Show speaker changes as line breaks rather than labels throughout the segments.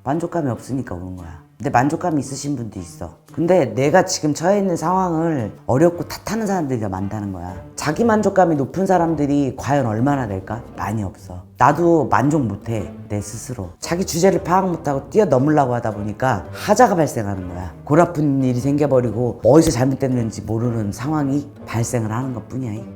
만족감이 없으니까 오는 거야. 근데 만족감이 있으신 분도 있어. 근데 내가 지금 처해 있는 상황을 어렵고 탓하는 사람들이 더 많다는 거야. 자기 만족감이 높은 사람들이 과연 얼마나 될까? 많이 없어. 나도 만족 못해, 내 스스로. 자기 주제를 파악 못하고 뛰어넘으려고 하다 보니까 하자가 발생하는 거야. 골아픈 일이 생겨버리고 어디서 잘못됐는지 모르는 상황이 발생을 하는 것 뿐이야.
이건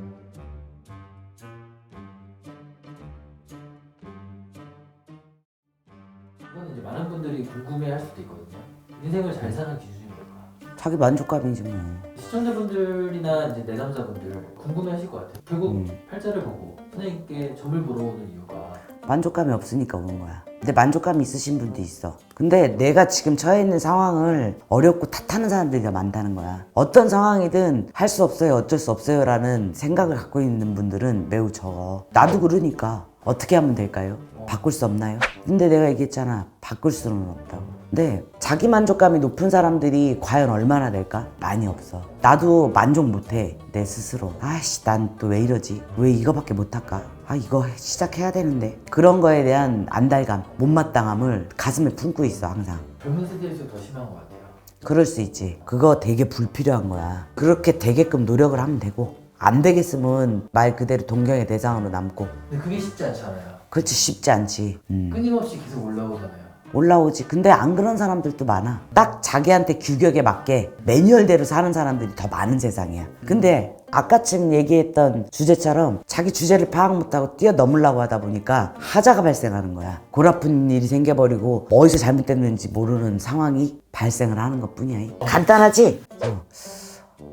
이제 많은 분들이 궁금해할 수도 있거든요. 인생을 잘 사는 기준이 뭘까?
자기 만족감이지 뭐.
시청자분들이나 이제 내담자분들 궁금해하실 것 같아요. 결국 팔자를 보고 선생님께 점을 보러 오는 이유가
만족감이 없으니까 오는 거야. 근데 만족감이 있으신 분도 있어. 근데 내가 지금 처해 있는 상황을 어렵고 탓하는 사람들이 더 많다는 거야. 어떤 상황이든 할 수 없어요, 어쩔 수 없어요 라는 생각을 갖고 있는 분들은 매우 적어. 나도 그러니까 어떻게 하면 될까요? 바꿀 수 없나요? 근데 내가 얘기했잖아, 바꿀 수는 없다고. 근데 자기 만족감이 높은 사람들이 과연 얼마나 될까? 많이 없어. 나도 만족 못해, 내 스스로. 아이씨, 난 또 왜 이러지? 왜 이거밖에 못할까? 아, 이거 시작해야 되는데. 그런 거에 대한 안달감, 못마땅함을 가슴에 품고 있어, 항상.
젊은 세대에서 더 심한 것 같아요.
그럴 수 있지. 그거 되게 불필요한 거야. 그렇게 되게끔 노력을 하면 되고, 안 되겠으면 말 그대로 동경의 대상으로 남고.
근데 그게 쉽지 않잖아요.
그렇지, 쉽지 않지.
끊임없이 계속 올라오잖아요.
올라오지. 근데 안 그런 사람들도 많아. 딱 자기한테 규격에 맞게 매뉴얼대로 사는 사람들이 더 많은 세상이야. 근데 아까 지금 얘기했던 주제처럼 자기 주제를 파악 못하고 뛰어넘으려고 하다 보니까 하자가 발생하는 거야. 골아픈 일이 생겨버리고 어디서 잘못됐는지 모르는 상황이 발생을 하는 것 뿐이야. 간단하지?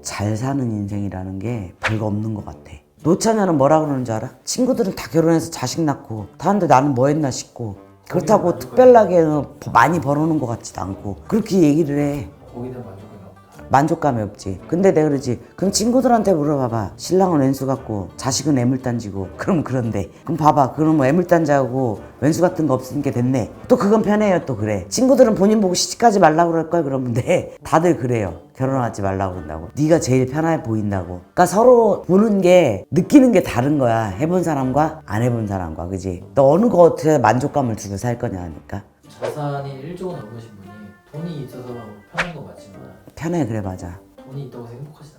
잘 사는 인생이라는 게 별거 없는 것 같아. 노처녀는 뭐라 그러는 줄 알아? 친구들은 다 결혼해서 자식 낳고 다 하는데 나는 뭐 했나 싶고, 그렇다고 특별하게 많이 벌어놓은 것 같지도 않고 그렇게 얘기를 해.
거기에 대한 만족감이 없다.
만족감이 없지. 근데 내가 그러지, 그럼 친구들한테 물어봐봐. 신랑은 왼수 같고 자식은 애물단지고. 그럼 그런데 그럼 봐봐, 그럼 뭐 애물단지하고 왼수 같은 거 없으니까 됐네. 또 그건 편해요. 또 그래. 친구들은 본인 보고 시집가지 말라고 그럴걸. 그러는데 다들 그래요. 결혼하지 말라고 그런다고. 네가 제일 편해 보인다고. 그러니까 서로 보는 게, 느끼는 게 다른 거야. 해본 사람과 안 해본 사람과. 그지? 너 어느 것에 만족감을 주고 살 거냐 하니까.
자산이 1조 원 넘으신 분이 돈이 있어서 편한 건 맞지만
편해. 그래, 맞아.
돈이 있다고 해서 행복하진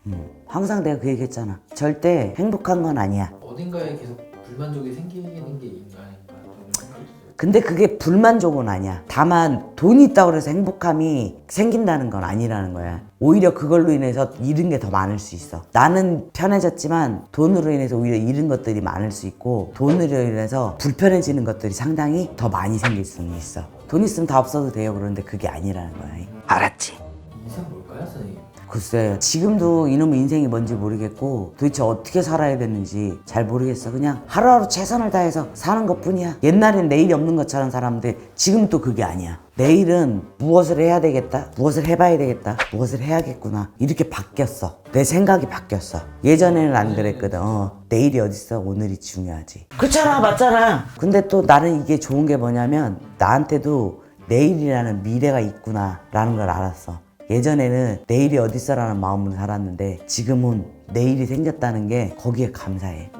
않다.
항상 내가 그 얘기했잖아. 절대 행복한 건 아니야.
어딘가에 계속 불만족이 생기는 게 인간인가 좀 생각이 들어요.
근데 그게 불만족은 아니야. 다만 돈이 있다고 해서 행복함이 생긴다는 건 아니라는 거야. 오히려 그걸로 인해서 잃은 게 더 많을 수 있어. 나는 편해졌지만 돈으로 인해서 오히려 잃은 것들이 많을 수 있고, 돈으로 인해서 불편해지는 것들이 상당히 더 많이 생길 수는 있어. 돈 있으면 다 없어도 돼요. 그런데 그게 아니라는 거야. 알았지?
인생 뭘까요, 선생님?
글쎄, 지금도 이놈의 인생이 뭔지 모르겠고 도대체 어떻게 살아야 되는지 잘 모르겠어. 그냥 하루하루 최선을 다해서 사는 것뿐이야. 옛날엔 내일이 없는 것처럼 살았는데 지금 또 그게 아니야. 내일은 무엇을 해야 되겠다, 무엇을 해봐야 되겠다, 무엇을 해야겠구나, 이렇게 바뀌었어. 내 생각이 바뀌었어. 예전에는 안 그랬거든. 내일이 어딨어, 오늘이 중요하지. 그렇잖아, 맞잖아. 근데 또 나는 이게 좋은 게 뭐냐면, 나한테도 내일이라는 미래가 있구나 라는 걸 알았어. 예전에는 내일이 어딨어라는 마음으로 살았는데 지금은 내일이 생겼다는 게 거기에 감사해.